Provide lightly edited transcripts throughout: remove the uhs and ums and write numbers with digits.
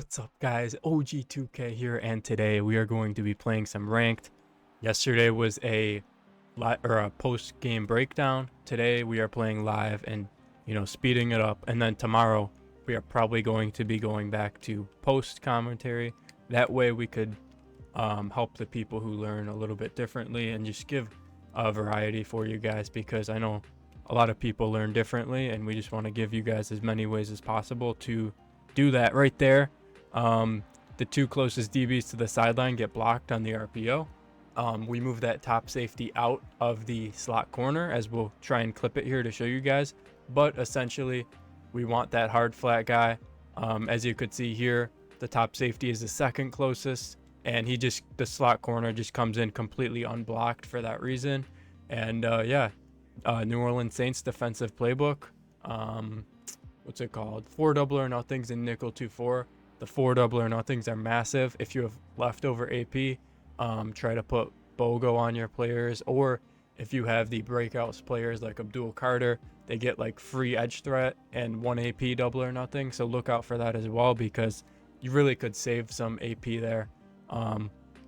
What's up, guys? OG2K here, and today we are going to be playing some ranked. Yesterday was a post game breakdown. Today we are playing live and speeding it up, and then tomorrow we are probably going to be going back to post commentary. That way we could help the people who learn a little bit differently and just give a variety for you guys, because I know a lot of people learn differently, and we just want to give you guys as many ways as possible to do that. Right there, the two closest DBs to the sideline get blocked on the RPO. We move that top safety out of the slot corner, as we'll try and clip it here to show you guys. But essentially, we want that hard flat guy. As you could see here, the top safety is the second closest, and the slot corner just comes in completely unblocked for that reason. And New Orleans Saints defensive playbook. What's it called? 4 double or nothings in nickel 2-4. The 4 double or nothings are massive. If you have leftover AP, try to put BOGO on your players, or if you have the breakouts players like Abdul Carter, they get like free edge threat and 1 AP double or nothing. So look out for that as well, because you really could save some AP there.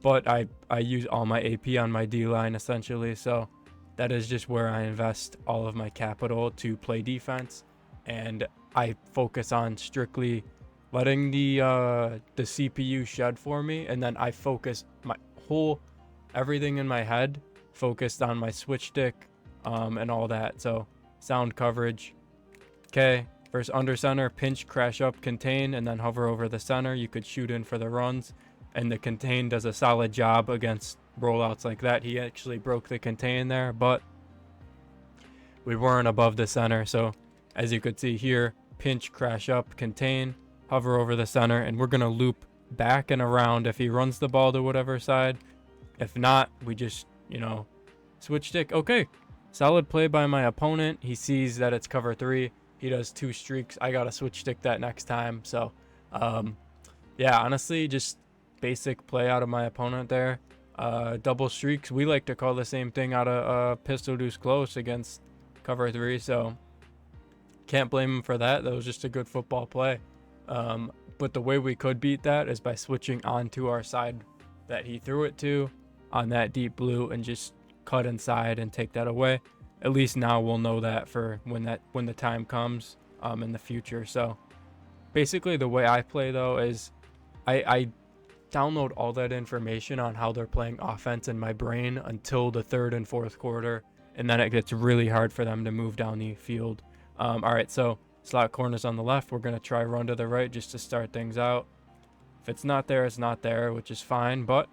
But I use all my AP on my D line essentially, so that is just where I invest all of my capital to play defense, and I focus on strictly letting the CPU shed for me, and then I focus my everything in my head focused on my switch stick and all that. So sound coverage. Okay, first under center, pinch, crash up, contain, and then hover over the center. You could shoot in for the runs, and the contain does a solid job against rollouts like that. He actually broke the contain there, but we weren't above the center. So as you could see here, pinch, crash up, contain, hover over the center, and we're gonna loop back and around if he runs the ball to whatever side. If not, we just switch stick. Okay, solid play by my opponent. He sees that it's cover 3. He does 2 streaks. I gotta switch stick that next time. So yeah, honestly, just basic play out of my opponent there. Double streaks, we like to call the same thing out of pistol deuce close against cover 3, so can't blame him for that. That was just a good football play. But the way we could beat that is by switching onto our side that he threw it to on that deep blue, and just cut inside and take that away. At least now we'll know that for when the time comes in the future. So basically the way I play though is I download all that information on how they're playing offense in my brain until the 3rd and 4th quarter, and then it gets really hard for them to move down the field. All right, so slot corners on the left. We're going to try run to the right just to start things out. If it's not there, it's not there, which is fine. But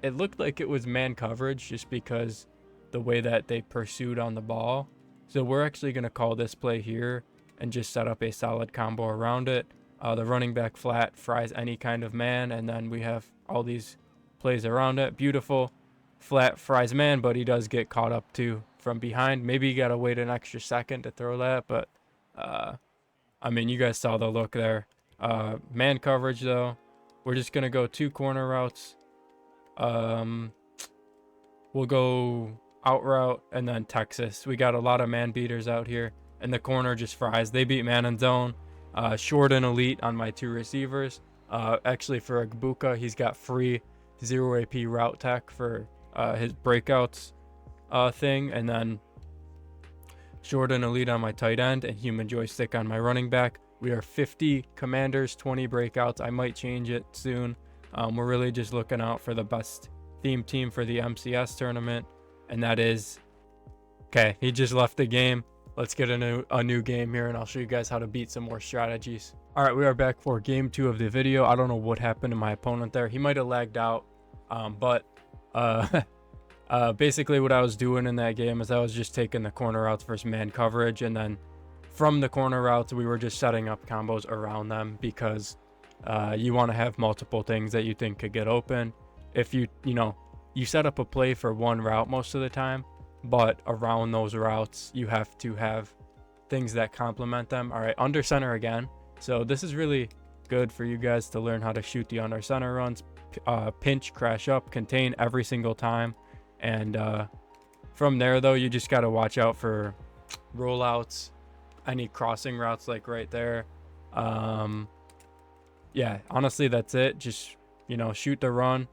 it looked like it was man coverage just because the way that they pursued on the ball. So we're actually going to call this play here and just set up a solid combo around it. The running back flat fries any kind of man, and then we have all these plays around it. Beautiful. Flat fries man, but he does get caught up too from behind. Maybe you got to wait an extra second to throw that, but I mean, you guys saw the look there. Man coverage though, we're just gonna go 2 corner routes. We'll go out route and then Texas. We got a lot of man beaters out here, and the corner just fries. They beat man and zone. Short and elite on my 2 receivers. Actually for Agbuka, he's got free 0 AP route tech for his breakouts thing, and then short and elite on my tight end, and human joystick on my running back. We are 50 commanders, 20 breakouts. I might change it soon. We're really just looking out for the best theme team for the MCS tournament, and that is... Okay, he just left the game. Let's get a new game here, and I'll show you guys how to beat some more strategies. All right, we are back for game 2 of the video. I don't know what happened to my opponent there. He might have lagged out, but basically what I was doing in that game is I was just taking the corner routes versus man coverage, and then from the corner routes we were just setting up combos around them, because you want to have multiple things that you think could get open. If you set up a play for one route most of the time, but around those routes you have to have things that complement them. All right, under center again. So this is really good for you guys to learn how to shoot the under center runs. Pinch, crash up, contain every single time. And from there though, you just got to watch out for rollouts, any crossing routes like right there. yeah, honestly, that's it. Just, shoot the run.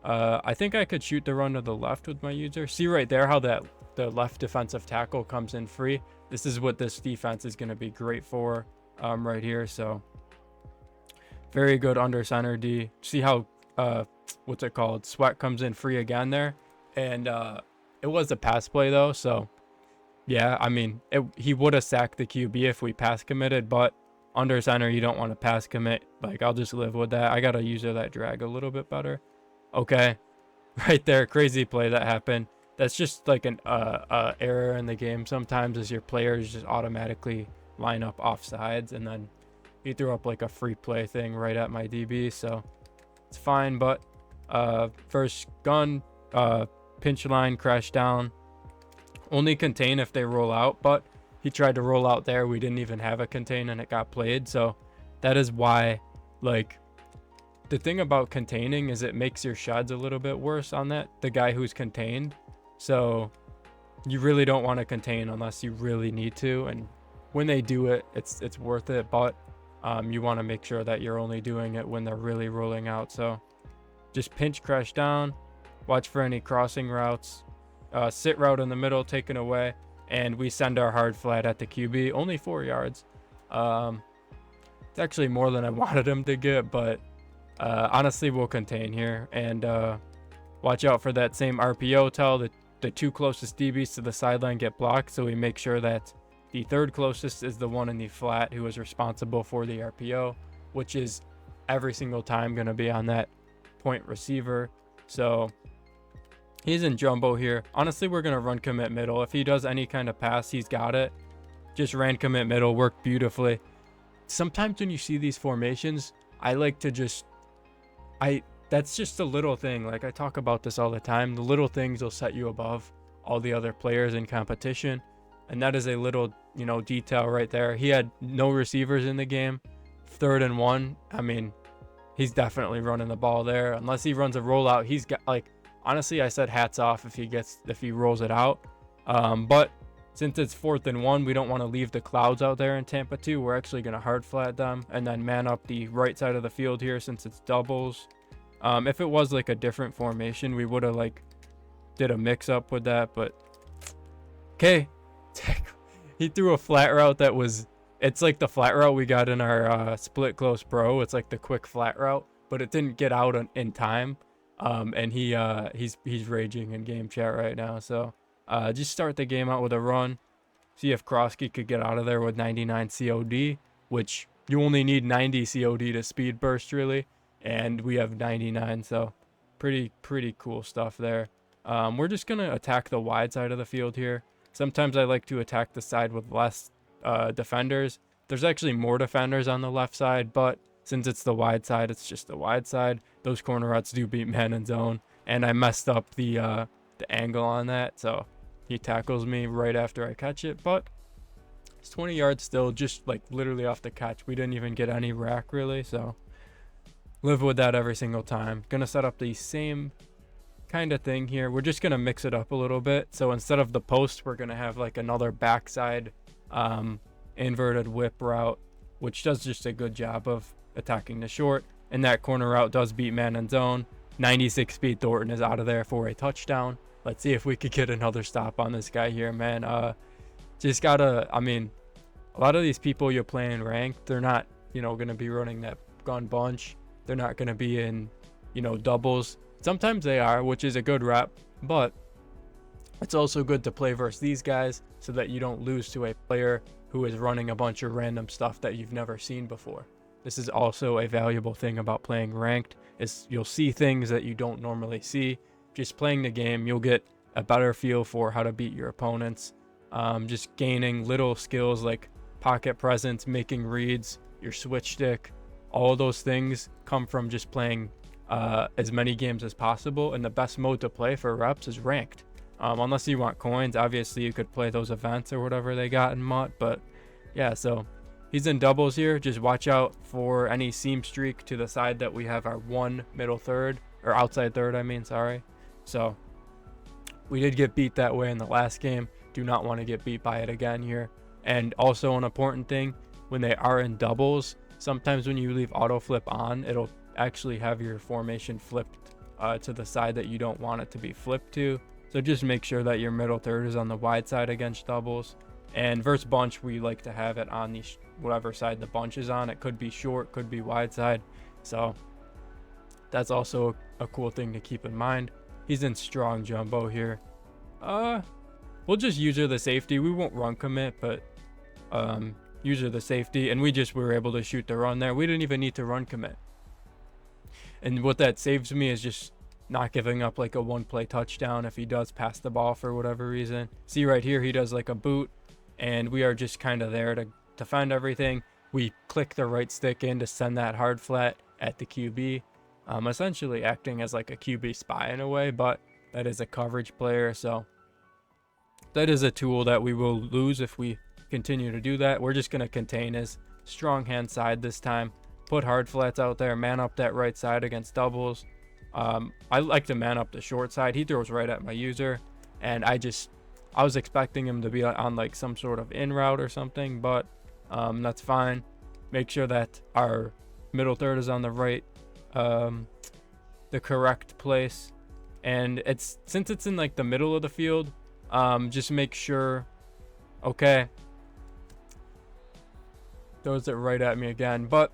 I think I could shoot the run to the left with my user. See right there how the left defensive tackle comes in free. This is what this defense is going to be great for right here. So very good under center D. See how, what's it called? Sweat comes in free again there. And it was a pass play though. So yeah, I mean, he would have sacked the QB if we pass committed, but under center, you don't want to pass commit. Like, I'll just live with that. I got to use that drag a little bit better. Okay. Right there. Crazy play that happened. That's just like an error in the game sometimes, as your players just automatically line up off sides, and then he threw up like a free play thing right at my DB, so it's fine. But first gun, pinch line, crash down, only contain if they roll out, but he tried to roll out there. We didn't even have a contain and it got played. So that is why, like, the thing about containing is it makes your shots a little bit worse on the guy who's contained. So you really don't want to contain unless you really need to, and when they do it, it's worth it. But you want to make sure that you're only doing it when they're really rolling out. So just pinch, crash down, watch for any crossing routes, sit route in the middle taken away, and we send our hard flat at the QB. Only 4 yards. It's actually more than I wanted him to get, but honestly, we'll contain here, and watch out for that same RPO tell. The 2 closest DBs to the sideline get blocked, so we make sure that the 3rd closest is the one in the flat who is responsible for the RPO, which is every single time going to be on that point receiver. So he's in jumbo here. Honestly, we're going to run commit middle. If he does any kind of pass, he's got it. Just ran commit middle, worked beautifully. Sometimes when you see these formations, I like to just, that's just a little thing. Like, I talk about this all the time. The little things will set you above all the other players in competition. And that is a little, detail right there. He had no receivers in the game. 3rd and 1. I mean, he's definitely running the ball there. Unless he runs a rollout, he's got, like, honestly, I said hats off if he rolls it out. But since it's 4th and 1, we don't want to leave the clouds out there in Tampa 2. We're actually going to hard flat them and then man up the right side of the field here since it's doubles. If it was like a different formation, we would have did a mix up with that, but okay. He threw a flat route it's like the flat route we got in our split close pro. It's like the quick flat route, but it didn't get out in time. And he's raging in game chat right now. So just start the game out with a run. See if Krosky could get out of there with 99 COD, which you only need 90 COD to speed burst really. And we have 99, so pretty cool stuff there. We're just going to attack the wide side of the field here. Sometimes I like to attack the side with less defenders. There's actually more defenders on the left side, but since it's the wide side, it's just the wide side. Those corner routes do beat man in zone, and I messed up the angle on that, so he tackles me right after I catch it, but it's 20 yards still, just like literally off the catch. We didn't even get any rack really, so live with that every single time. Gonna set up the same kind of thing here. We're just gonna mix it up a little bit. So instead of the post, we're gonna have like another backside inverted whip route, which does just a good job of attacking the short. And that corner route does beat man in zone. 96 speed Thornton is out of there for a touchdown. Let's see if we could get another stop on this guy here, man. Just gotta, I mean, a lot of these people you're playing ranked, they're not, gonna be running that gun bunch. They're not gonna be in, doubles. Sometimes they are, which is a good rep, but it's also good to play versus these guys so that you don't lose to a player who is running a bunch of random stuff that you've never seen before. This is also a valuable thing about playing ranked, is you'll see things that you don't normally see. Just playing the game, you'll get a better feel for how to beat your opponents. Just gaining little skills like pocket presence, making reads, your switch stick, all of those things come from just playing as many games as possible. And the best mode to play for reps is ranked. Unless you want coins, obviously you could play those events or whatever they got in MUT. But yeah, so he's in doubles here. Just watch out for any seam streak to the side that we have our one middle third, or outside third, I mean, sorry. So we did get beat that way in the last game. Do not want to get beat by it again here. And also an important thing, when they are in doubles, Sometimes when you leave auto flip on, it'll actually have your formation flipped to the side that you don't want it to be flipped to. So just make sure that your middle third is on the wide side against doubles. And versus bunch, we like to have it on the whatever side the bunch is on. It could be short, could be wide side. So that's also a cool thing to keep in mind. He's in strong jumbo here. We'll just use her the safety. We won't run commit, but use her the safety. And we were able to shoot the run there. We didn't even need to run commit. And what that saves me is just not giving up like a one play touchdown if he does pass the ball for whatever reason. See right here, he does like a boot, and we are just kind of there to defend everything. We click the right stick in to send that hard flat at the QB, essentially acting as like a QB spy in a way, but that is a coverage player, so that is a tool that we will lose if we continue to do that. We're just going to contain his strong hand side this time, put hard flats out there, man up that right side against doubles. I like to man up the short side. He throws right at my user, and I was expecting him to be on like some sort of in route or something, but that's fine. Make sure that our middle third is on the right, the correct place, and since it's in like the middle of the field, just make sure. Okay, throws it right at me again, but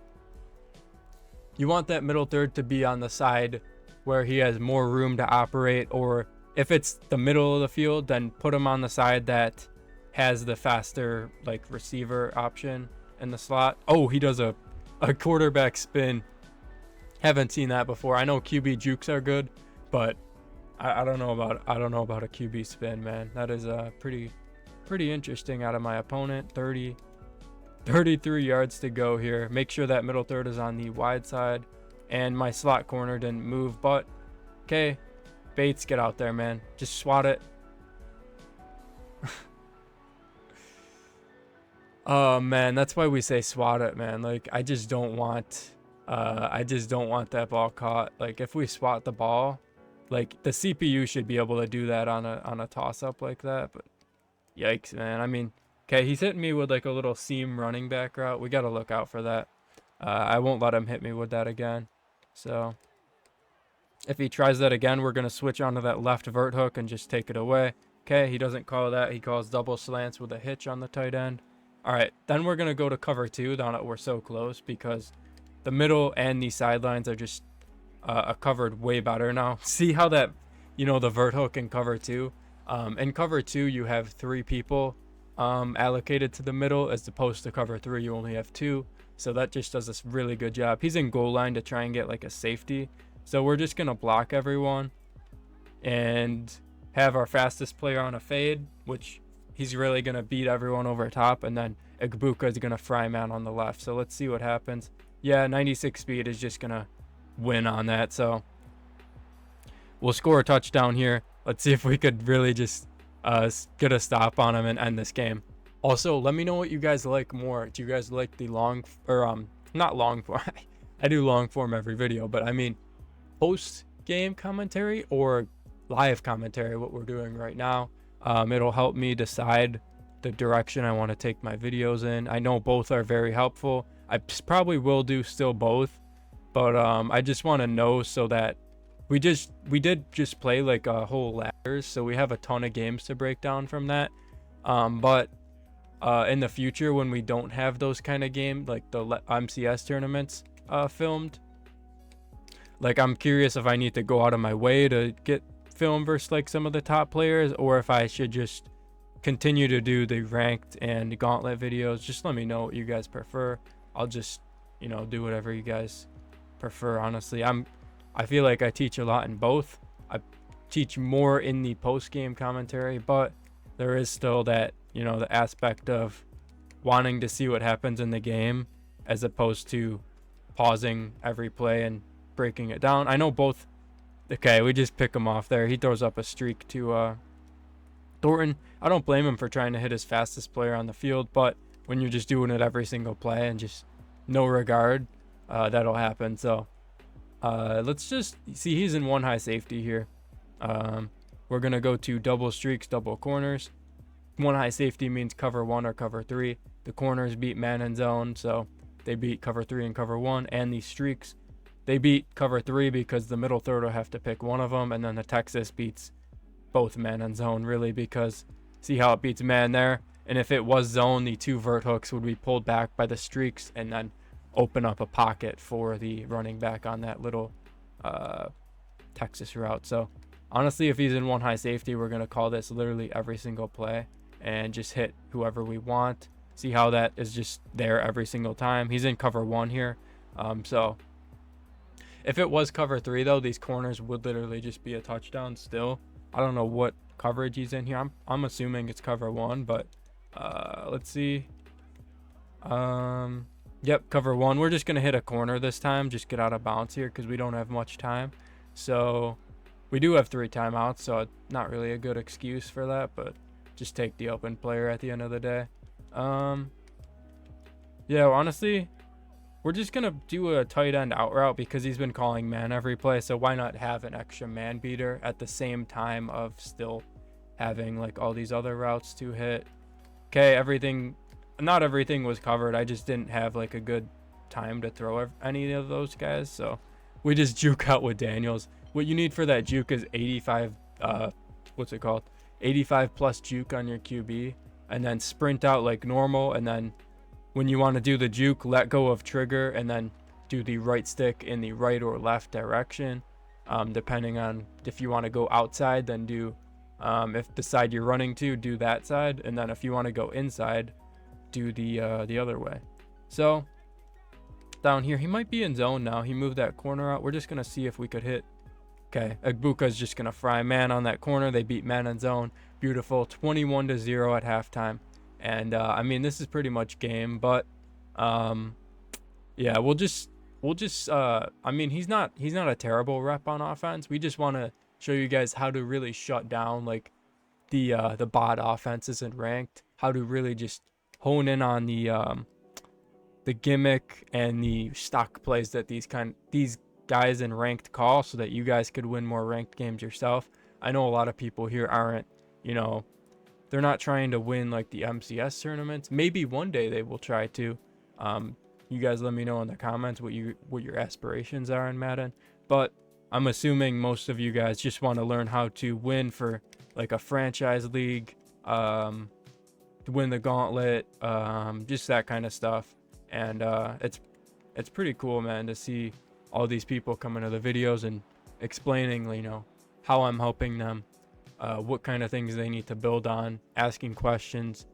you want that middle third to be on the side where he has more room to operate, or if it's the middle of the field, then put him on the side that has the faster like receiver option in the slot. Oh, he does a quarterback spin. Haven't seen that before. I know QB jukes are good, but I don't know about a QB spin, man. That is pretty interesting out of my opponent. 33 yards to go here. Make sure that middle third is on the wide side, and my slot corner didn't move, but okay. Bates, get out there, man. Just swat it. Oh man, that's why we say swat it, man. Like I just don't want that ball caught. Like if we swat the ball, like the CPU should be able to do that on a toss up like that, but yikes, man. I mean, okay, he's hitting me with like a little seam running back route. We got to look out for that. I won't let him hit me with that again. So if he tries that again, we're going to switch onto that left vert hook and just take it away. Okay, he doesn't call that. He calls double slants with a hitch on the tight end. All right, then we're going to go to cover two. Now that we're so close, because the middle and the sidelines are just covered way better now. See how that, the vert hook in cover two. In cover two, you have 3 people allocated to the middle, as opposed to cover 3, you only have 2. So that just does a really good job. He's in goal line to try and get like a safety. So we're just going to block everyone and have our fastest player on a fade, which he's really going to beat everyone over top. And then Igbuka is going to fry man on the left. So let's see what happens. Yeah, 96 speed is just going to win on that. So we'll score a touchdown here. Let's see if we could really just get a stop on him and end this game. Also, let me know what you guys like more. Do you guys like the long, or not long form? I do long form every video, but I mean post game commentary or live commentary, what we're doing right now. It'll help me decide the direction I want to take my videos in. I know both are very helpful. I probably will do still both, but I just want to know so that we did just play like a whole ladders, so we have a ton of games to break down from that. But in the future, when we don't have those kind of games, like the MCS tournaments filmed, like I'm curious if I need to go out of my way to get film versus like some of the top players, or if I should just continue to do the ranked and gauntlet videos. Just let me know what you guys prefer. I'll just do whatever you guys prefer. Honestly, I feel like I teach a lot in both. I teach more in the post-game commentary, but there is still that the aspect of wanting to see what happens in the game, as opposed to pausing every play and breaking it down. I know both. Okay, we just pick him off there. He throws up a streak to Thornton. I don't blame him for trying to hit his fastest player on the field, but when you're just doing it every single play and just no regard, that'll happen. So let's just see. He's in one high safety here. We're gonna go to double streaks, double corners. One high safety means cover 1 or cover 3. The corners beat man in zone, so They beat cover 3 and cover 1, and these streaks. They beat cover 3 because the middle third will have to pick one of them, and then the Texas beats both man and zone, really, because see how it beats man there. And if it was zone, the 2 vert hooks would be pulled back by the streaks and then open up a pocket for the running back on that little Texas route. So honestly, if he's in 1 high safety, we're going to call this literally every single play and just hit whoever we want. See how that is just there every single time. He's in cover 1 here. So if it was cover 3 though, these corners would literally just be a touchdown still. I don't know what coverage he's in here. I'm assuming it's cover 1, but let's see. Yep, cover 1. We're just gonna hit a corner this time, just get out of bounds here because we don't have much time. So we do have 3 timeouts, so not really a good excuse for that, but just take the open player at the end of the day. Yeah, honestly, we're just gonna do a tight end out route because he's been calling man every play, so why not have an extra man beater at the same time of still having like all these other routes to hit. Okay, not everything was covered. I just didn't have like a good time to throw any of those guys, so we just juke out with Daniels. What you need for that juke is 85 what's it called, 85 plus juke on your QB, and then sprint out like normal, and then when you want to do the juke, let go of trigger and then do the right stick in the right or left direction, depending on if you want to go outside, then do if the side you're running to, do that side, and then if you want to go inside, do the other way. So down here, he might be in zone now. He moved that corner out. We're just gonna see if we could hit. Okay, Agbuka's just gonna fry man on that corner. They beat man in zone. Beautiful. 21-0 at halftime. And I mean, this is pretty much game, but yeah, we'll just I mean, he's not a terrible rep on offense. We just want to show you guys how to really shut down like the bot offenses in ranked, how to really just hone in on the gimmick and the stock plays that these guys in ranked call, so that you guys could win more ranked games yourself. I know a lot of people here aren't, you know, they're not trying to win like the MCS tournaments. Maybe one day they will try to. You guys let me know in the comments what your aspirations are in Madden. But I'm assuming most of you guys just want to learn how to win for like a franchise league, to win the gauntlet, just that kind of stuff. And it's pretty cool, man, to see all these people come into the videos and explaining, you know, how I'm helping them, what kind of things they need to build on, asking questions,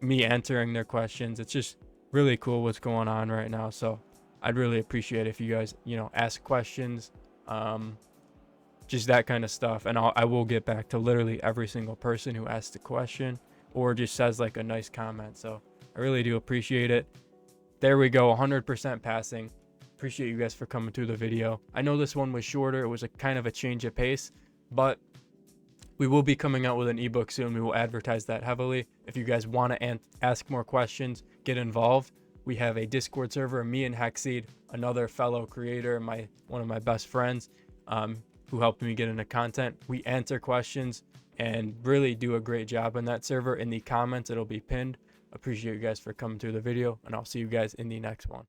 me answering their questions. It's just really cool what's going on right now. So I'd really appreciate if you guys, you know, ask questions, just that kind of stuff. And I will get back to literally every single person who asks a question or just says like a nice comment. So I really do appreciate it. There we go, 100% passing. Appreciate you guys for coming through the video. I know this one was shorter. It was a kind of a change of pace, but we will be coming out with an ebook soon. We will advertise that heavily. If you guys want to ask more questions, get involved. We have a Discord server, me and Hexseed, another fellow creator, one of my best friends, who helped me get into content. We answer questions and really do a great job in that server. In the comments, it'll be pinned. Appreciate you guys for coming through the video, and I'll see you guys in the next one.